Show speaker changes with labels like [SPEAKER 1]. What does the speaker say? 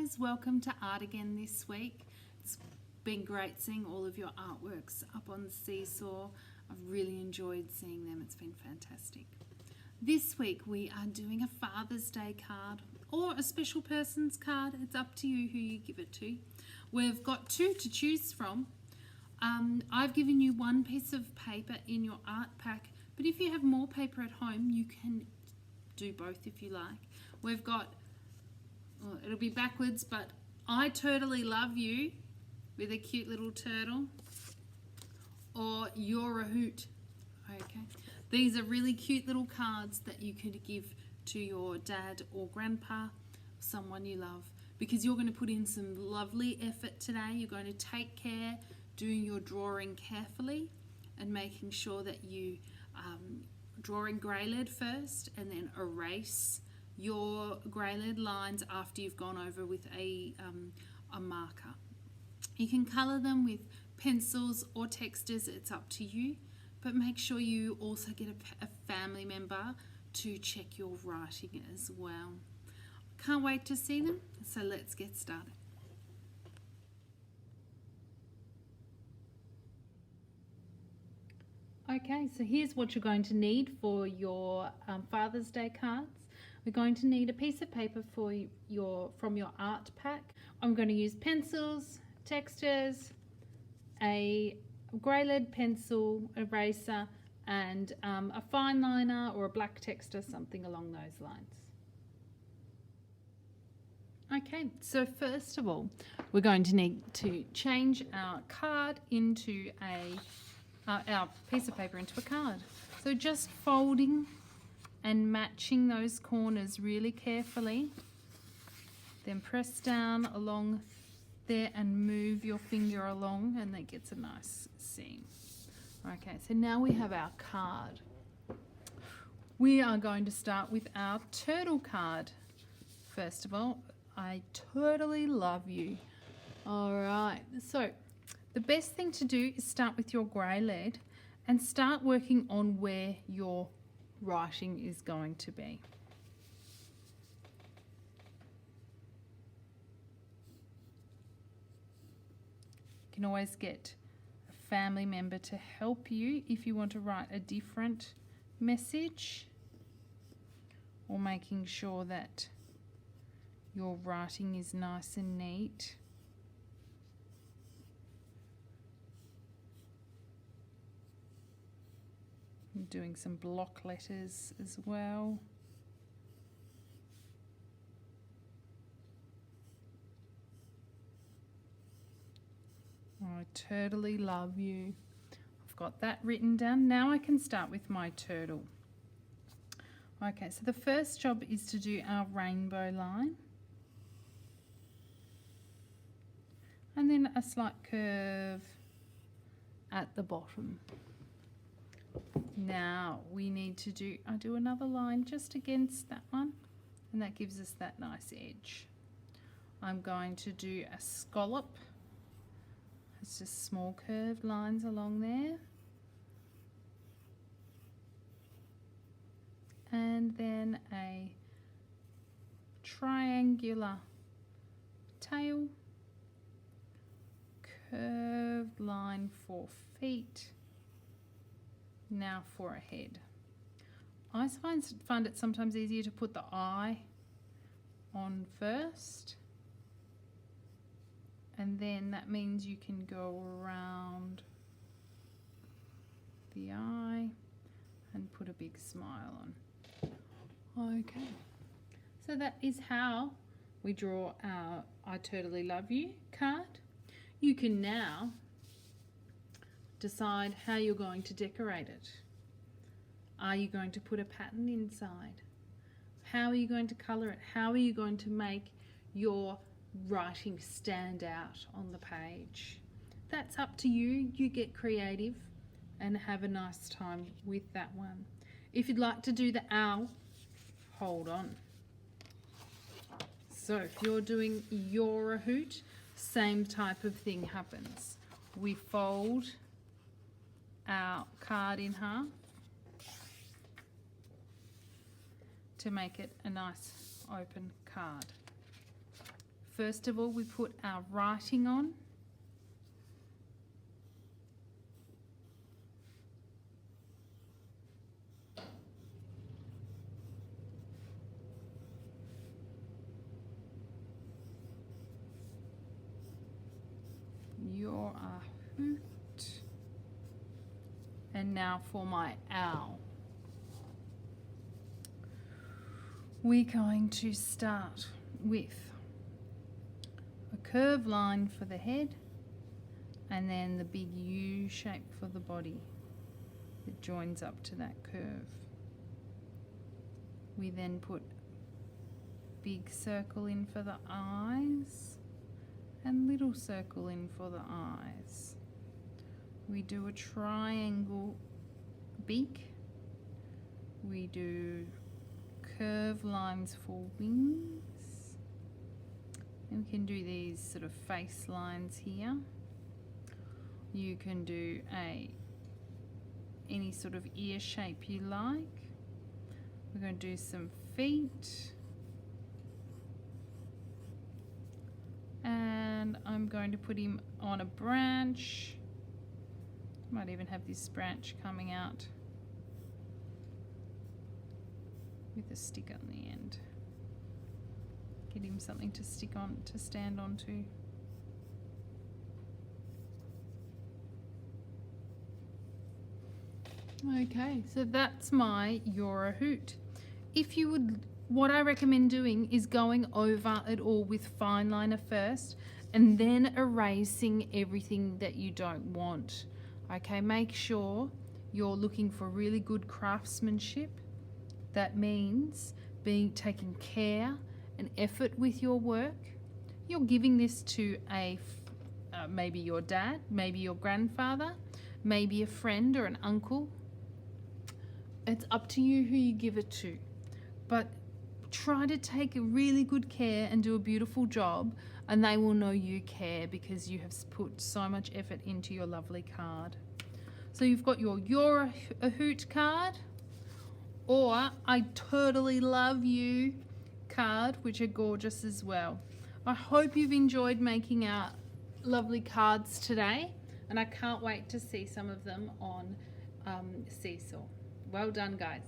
[SPEAKER 1] guys, welcome to Art Again this week. It's been great seeing all of your artworks up on the Seesaw. I've really enjoyed seeing them, it's been fantastic. This week we are doing a Father's Day card or a special person's card. It's up to you who you give it to. We've got two to choose from. I've given you one piece of paper in your art pack, but if you have more paper at home, you can do both if you like. We've got, well, it'll be backwards, but I totally love you with a cute little turtle, or you're a hoot. Okay, these are really cute little cards that you could give to your dad or grandpa, someone you love, because you're going to put in some lovely effort today. You're going to take care doing your drawing carefully and making sure that you draw in grey lead first and then erase your grey lead lines after you've gone over with a marker. You can colour them with pencils or textures, it's up to you, but make sure you also get a family member to check your writing as well. Can't wait to see them, so let's get started. Okay, so here's what you're going to need for your Father's Day cards. We're going to need a piece of paper from your art pack. I'm going to use pencils, textures, a grey lead pencil, eraser, and a fine liner or a black texture, something along those lines. Okay, so first of all, we're going to need to change our card into our piece of paper into a card. So just folding and matching those corners really carefully, then press down along there and move your finger along, and that gets a nice seam. Okay, so now we have our card. We are going to start with our turtle card. First of all, I totally love you. All right, so the best thing to do is start with your grey lead and start working on where your writing is going to be. You can always get a family member to help you if you want to write a different message, or making sure that your writing is nice and neat. I'm doing some block letters as well. I totally love you. I've got that written down. Now I can start with my turtle. Okay, so the first job is to do our rainbow line. And then a slight curve at the bottom. Now we need to do another line just against that one, and that gives us that nice edge. I'm going to do a scallop. It's just small curved lines along there. And then a triangular tail, curved line for feet. Now for a head. I find it sometimes easier to put the eye on first, and then that means you can go around the eye and put a big smile on. Okay, so that is how we draw our I Totally Love You card. You can now decide how you're going to decorate it. Are you going to put a pattern inside? How are you going to colour it? How are you going to make your writing stand out on the page? That's up to you. You get creative and have a nice time with that one. If you'd like to do the owl, hold on. So if you're doing You're a Hoot, same type of thing happens. We fold our card in half to make it a nice open card. first of all we put our writing on. You're a hoot. And now for my owl. We're going to start with a curved line for the head and then the big U shape for the body that joins up to that curve. We then put big circle in for the eyes and little circle in for the eyes. We do a triangle beak. We do curved lines for wings. And we can do these sort of face lines here. You can do any sort of ear shape you like. We're going to do some feet. And I'm going to put him on a branch. Might even have this branch coming out with a stick on the end. Get him something to stick on, to stand onto. Okay, so that's my You're a Hoot. If you would, what I recommend doing is going over it all with fine liner first and then erasing everything that you don't want. Okay, make sure you're looking for really good craftsmanship. That means taking care and effort with your work. You're giving this to maybe your dad, maybe your grandfather, maybe a friend or an uncle. It's up to you who you give it to. But try to take a really good care and do a beautiful job, and they will know you care because you have put so much effort into your lovely card. So you've got your You're a Hoot card, or I Totally Love You card, which are gorgeous as well. I hope you've enjoyed making our lovely cards today, and I can't wait to see some of them on Seesaw. Well done, guys.